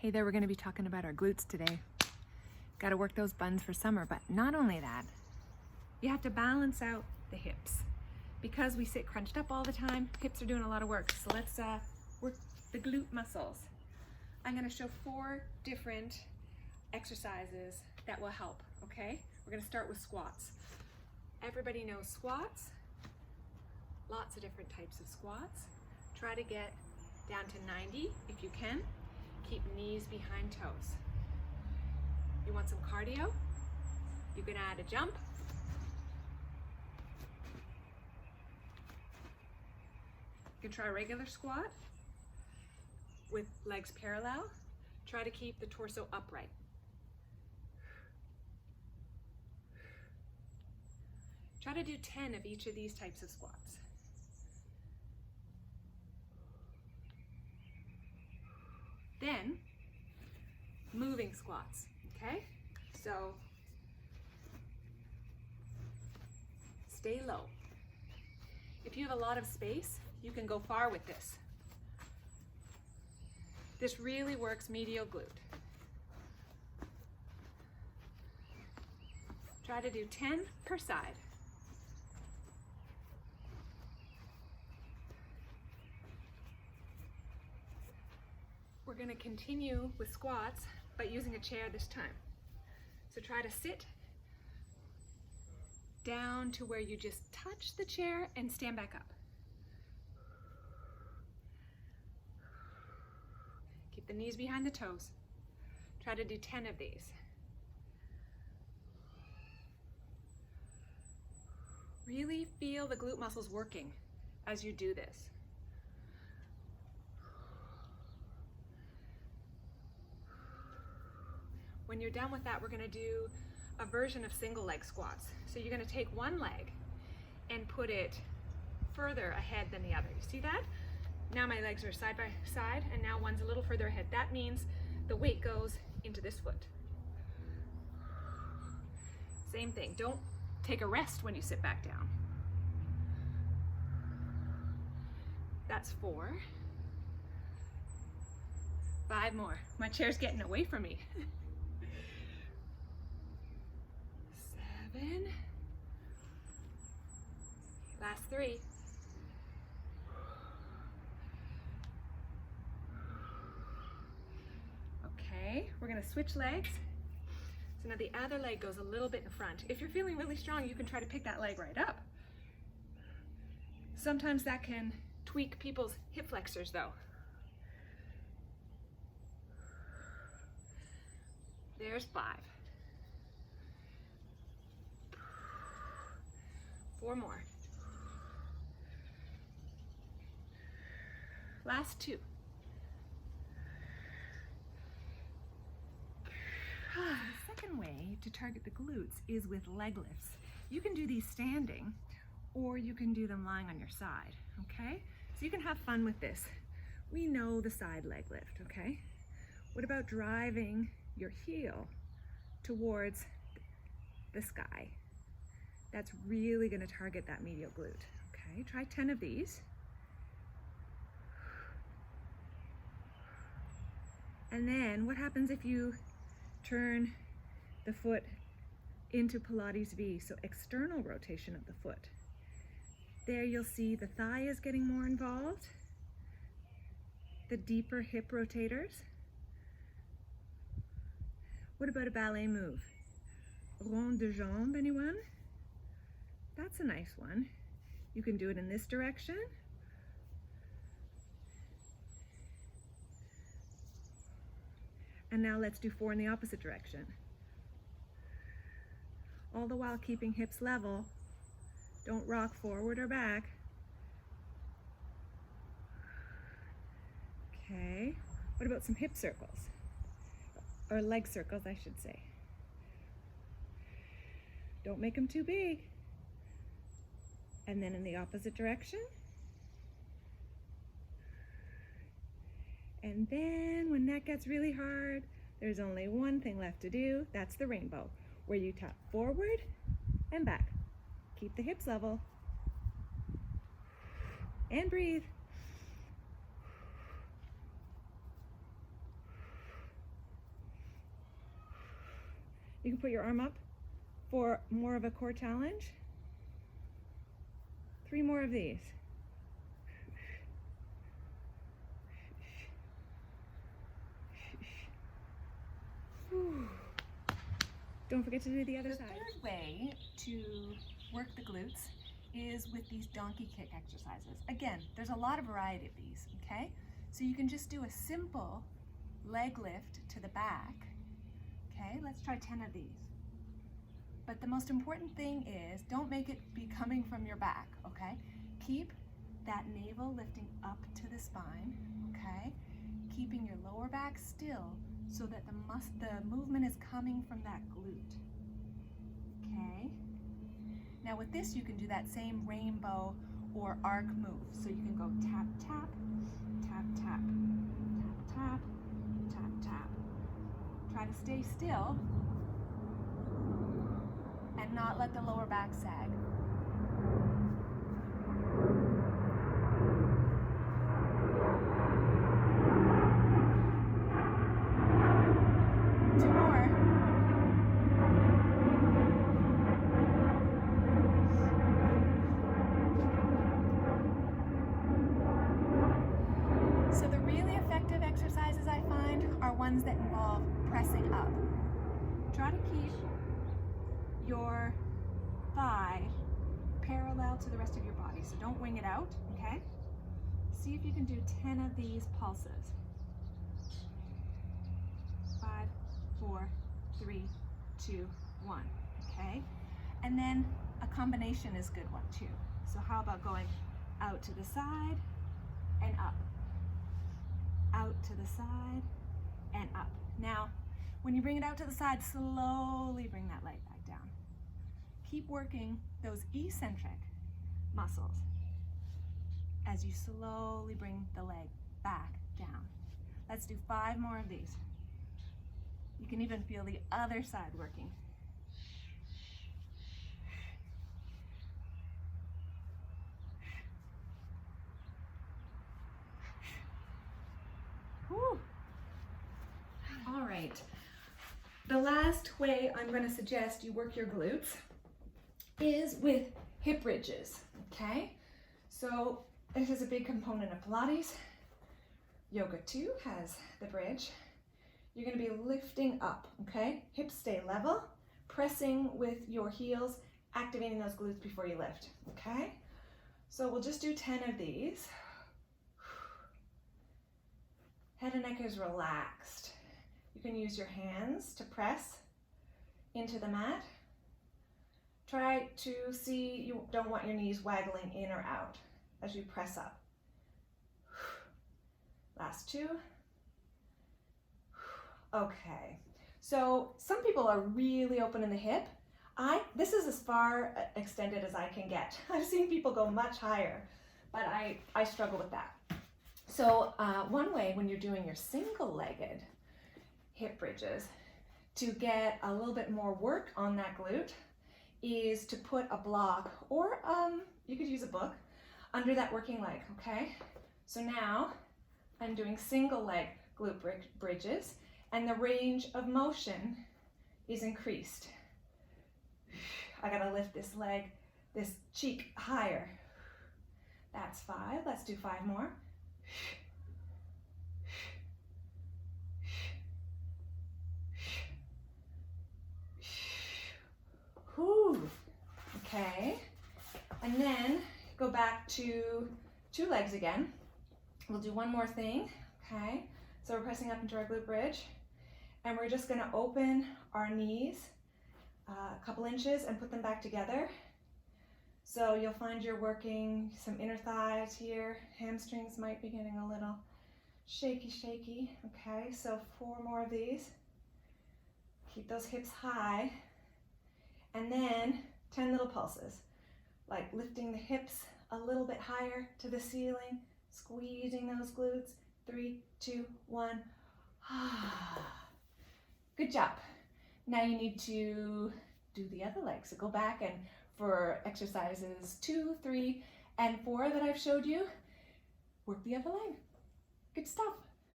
Hey there, we're going to be talking about our glutes today. Got to work those buns for summer, but not only that, you have to balance out the hips. Because we sit crunched up all the time, hips are doing a lot of work. So let's work the glute muscles. I'm going to show 4 different exercises that will help, okay? We're going to start with squats. Everybody knows squats. Lots of different types of squats. Try to get down to 90 if you can. Keep knees behind toes. You want some cardio? You can add a jump. You can try a regular squat with legs parallel. Try to keep the torso upright. Try to do 10 of each of these types of squats. Then, moving squats, okay? So, stay low. If you have a lot of space, you can go far with this. This really works medial glute. Try to do 10 per side. We're going to continue with squats, but using a chair this time. So try to sit down to where you just touch the chair and stand back up. Keep the knees behind the toes. Try to do 10 of these. Really feel the glute muscles working as you do this. When you're done with that, we're going to do a version of single leg squats. So you're going to take one leg and put it further ahead than the other. You see that? Now my legs are side by side, and now one's a little further ahead. That means the weight goes into this foot. Same thing. Don't take a rest when you sit back down. That's 4. 5 more. My chair's getting away from me. 7. Last 3. Okay, we're going to switch legs. So now the other leg goes a little bit in front. If you're feeling really strong, you can try to pick that leg right up. Sometimes that can tweak people's hip flexors though. There's 5. 4 more. Last 2. The second way to target the glutes is with leg lifts. You can do these standing, or you can do them lying on your side, okay? So you can have fun with this. We know the side leg lift, okay? What about driving your heel towards the sky? That's really going to target that medial glute, okay? Try 10 of these. And then what happens if you turn the foot into Pilates V, so external rotation of the foot? There you'll see the thigh is getting more involved, the deeper hip rotators. What about a ballet move? Rond de jambe, anyone? That's a nice one. You can do it in this direction. And now let's do 4 in the opposite direction. All the while keeping hips level. Don't rock forward or back. Okay, what about some hip circles? Or leg circles, I should say. Don't make them too big. And then in the opposite direction. And then when that gets really hard, there's only one thing left to do. That's the rainbow, where you tap forward and back. Keep the hips level. And breathe. You can put your arm up for more of a core challenge. 3 more of these. Don't forget to do the other side. The third way to work the glutes is with these donkey kick exercises. Again, there's a lot of variety of these, okay? So you can just do a simple leg lift to the back, okay? Let's try 10 of these. But the most important thing is don't make it be coming from your back, okay? Keep that navel lifting up to the spine, okay? Keeping your lower back still so that the movement is coming from that glute, okay? Now with this, you can do that same rainbow or arc move. So you can go tap, tap, tap, tap, tap, tap, tap, tap. Try to stay still and not let the lower back sag. Ones that involve pressing up. Try to keep your thigh parallel to the rest of your body, so don't wing it out, okay? See if you can do 10 of these pulses. 5, 4, 3, 2, 1, okay? And then a combination is a good one too. So how about going out to the side and up? Out to the side and up. Now, when you bring it out to the side, slowly bring that leg back down. Keep working those eccentric muscles as you slowly bring the leg back down. Let's do 5 more of these. You can even feel the other side working. Whew. All right, the last way I'm going to suggest you work your glutes is with hip bridges, okay? So this is a big component of Pilates. Yoga too has the bridge. You're going to be lifting up, okay? Hips stay level, pressing with your heels, activating those glutes before you lift, okay? So we'll just do 10 of these. Head and neck is relaxed. You can use your hands to press into the mat. Try to see, you don't want your knees waggling in or out as you press up. Last 2. Okay, so some people are really open in the hip. This is as far extended as I can get. I've seen people go much higher, but I struggle with that. So one way when you're doing your single-legged hip bridges to get a little bit more work on that glute is to put a block, or you could use a book, under that working leg, okay? So now I'm doing single leg glute bridges and the range of motion is increased. I gotta lift this leg, this cheek higher. That's 5, let's do 5 more. Whew. Okay, and then go back to 2 legs again. We'll do one more thing, okay? So we're pressing up into our glute bridge, and we're just gonna open our knees a couple inches and put them back together. So you'll find you're working some inner thighs here. Hamstrings might be getting a little shaky, okay? So 4 more of these. Keep those hips high. And then 10 little pulses, like lifting the hips a little bit higher to the ceiling, squeezing those glutes. 3, 2, 1. Good job. Now you need to do the other leg. So go back and for exercises 2, 3, and 4 that I've showed you, work the other leg. Good stuff.